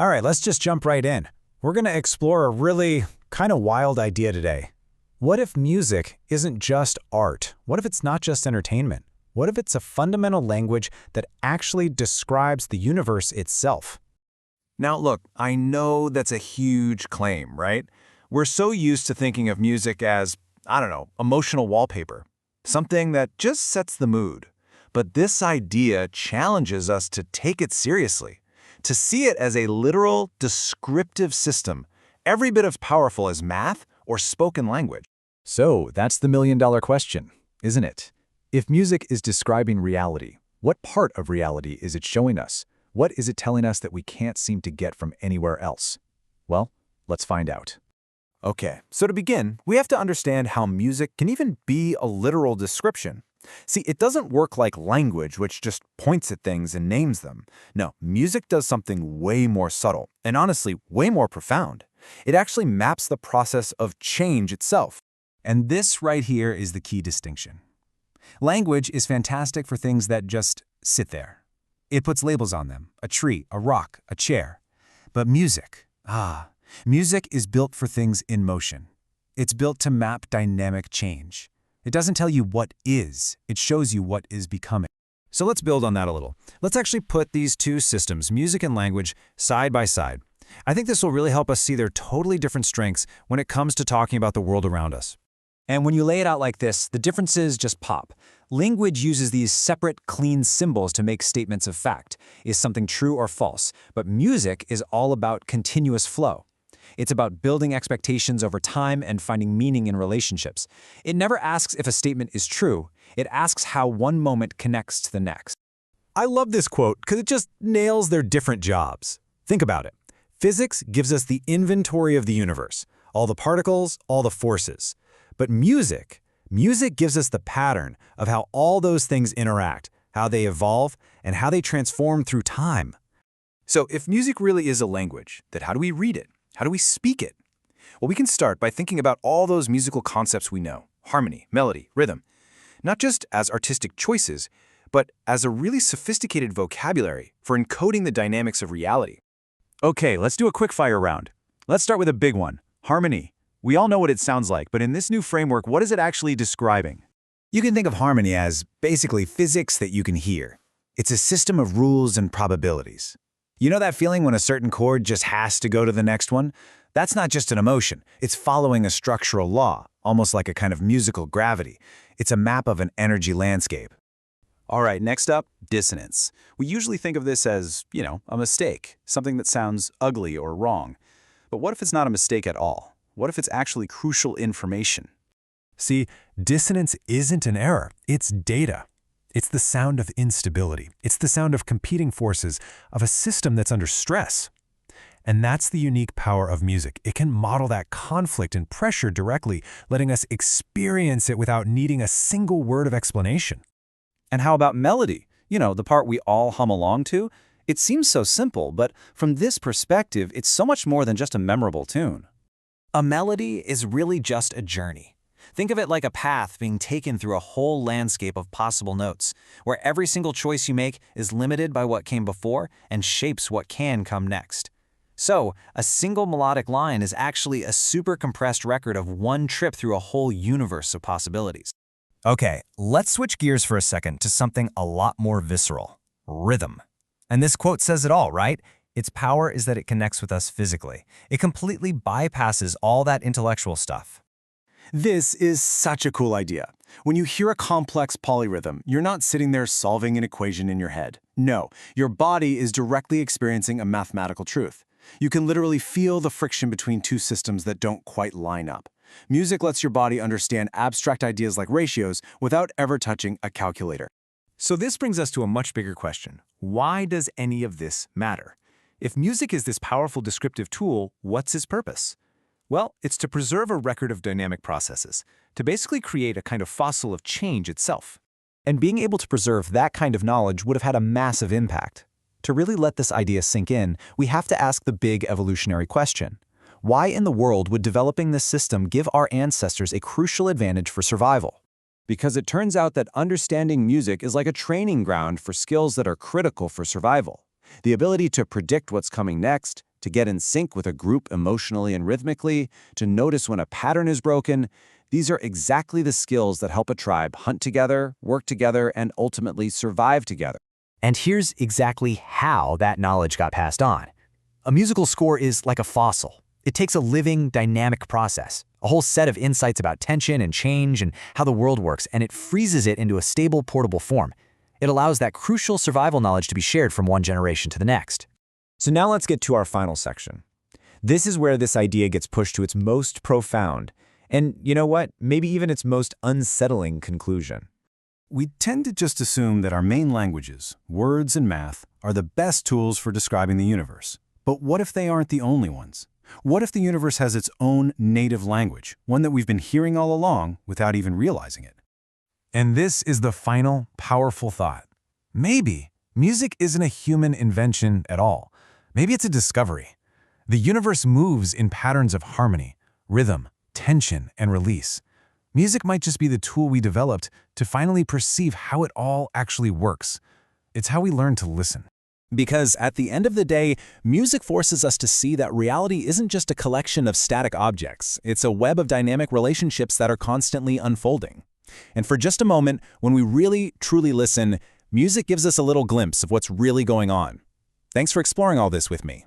All right, let's just jump right in. We're going to explore a really kind of wild idea today. What if music isn't just art? What if it's not just entertainment? What if it's a fundamental language that actually describes the universe itself? Now look, I know that's a huge claim, right? We're so used to thinking of music as, I don't know, emotional wallpaper, something that just sets the mood. But this idea challenges us to take it seriously, to see it as a literal, descriptive system, every bit as powerful as math or spoken language. So that's the million-dollar question, isn't it? If music is describing reality, what part of reality is it showing us? What is it telling us that we can't seem to get from anywhere else? Well, let's find out. Okay, so to begin, we have to understand how music can even be a literal description. See, it doesn't work like language, which just points at things and names them. No, music does something way more subtle, and honestly, way more profound. It actually maps the process of change itself. And this right here is the key distinction. Language is fantastic for things that just sit there. It puts labels on them, a tree, a rock, a chair. But music, music is built for things in motion. It's built to map dynamic change. It doesn't tell you what is, it shows you what is becoming. So let's build on that a little. Let's actually put these two systems, music and language, side by side. I think this will really help us see their totally different strengths when it comes to talking about the world around us. And when you lay it out like this, the differences just pop. Language uses these separate, clean symbols to make statements of fact. Is something true or false? But music is all about continuous flow. It's about building expectations over time and finding meaning in relationships. It never asks if a statement is true. It asks how one moment connects to the next. I love this quote because it just nails their different jobs. Think about it. Physics gives us the inventory of the universe, all the particles, all the forces. But music gives us the pattern of how all those things interact, how they evolve, and how they transform through time. So if music really is a language, then how do we read it? How do we speak it? Well, we can start by thinking about all those musical concepts we know, harmony, melody, rhythm, not just as artistic choices, but as a really sophisticated vocabulary for encoding the dynamics of reality. Okay, let's do a quick fire round. Let's start with a big one, harmony. We all know what it sounds like, but in this new framework, what is it actually describing? You can think of harmony as basically physics that you can hear. It's a system of rules and probabilities. You know that feeling when a certain chord just has to go to the next one? That's not just an emotion. It's following a structural law, almost like a kind of musical gravity. It's a map of an energy landscape. All right, next up, dissonance. We usually think of this as, a mistake, something that sounds ugly or wrong. But what if it's not a mistake at all? What if it's actually crucial information? See, dissonance isn't an error, it's data. It's the sound of instability. It's the sound of competing forces of a system that's under stress. And that's the unique power of music. It can model that conflict and pressure directly, letting us experience it without needing a single word of explanation. And how about melody? The part we all hum along to? It seems so simple, but from this perspective, it's so much more than just a memorable tune. A melody is really just a journey. Think of it like a path being taken through a whole landscape of possible notes, where every single choice you make is limited by what came before and shapes what can come next. So, a single melodic line is actually a super compressed record of one trip through a whole universe of possibilities. Okay, let's switch gears for a second to something a lot more visceral: rhythm. And this quote says it all, right? Its power is that it connects with us physically. It completely bypasses all that intellectual stuff. This is such a cool idea. When you hear a complex polyrhythm, you're not sitting there solving an equation in your head. No, your body is directly experiencing a mathematical truth. You can literally feel the friction between two systems that don't quite line up. Music lets your body understand abstract ideas like ratios without ever touching a calculator. So this brings us to a much bigger question. Why does any of this matter? If music is this powerful descriptive tool, what's its purpose? Well, it's to preserve a record of dynamic processes, to basically create a kind of fossil of change itself. And being able to preserve that kind of knowledge would have had a massive impact. To really let this idea sink in, we have to ask the big evolutionary question. Why in the world would developing this system give our ancestors a crucial advantage for survival? Because it turns out that understanding music is like a training ground for skills that are critical for survival. The ability to predict what's coming next, to get in sync with a group emotionally and rhythmically, to notice when a pattern is broken. These are exactly the skills that help a tribe hunt together, work together, and ultimately survive together. And here's exactly how that knowledge got passed on. A musical score is like a fossil. It takes a living, dynamic process, a whole set of insights about tension and change and how the world works, and it freezes it into a stable, portable form. It allows that crucial survival knowledge to be shared from one generation to the next. So now let's get to our final section. This is where this idea gets pushed to its most profound, and you know what, maybe even its most unsettling conclusion. We tend to just assume that our main languages, words and math, are the best tools for describing the universe. But what if they aren't the only ones? What if the universe has its own native language, one that we've been hearing all along without even realizing it? And this is the final, powerful thought. Maybe music isn't a human invention at all. Maybe it's a discovery. The universe moves in patterns of harmony, rhythm, tension, and release. Music might just be the tool we developed to finally perceive how it all actually works. It's how we learn to listen. Because at the end of the day, music forces us to see that reality isn't just a collection of static objects. It's a web of dynamic relationships that are constantly unfolding. And for just a moment, when we really, truly listen, music gives us a little glimpse of what's really going on. Thanks for exploring all this with me.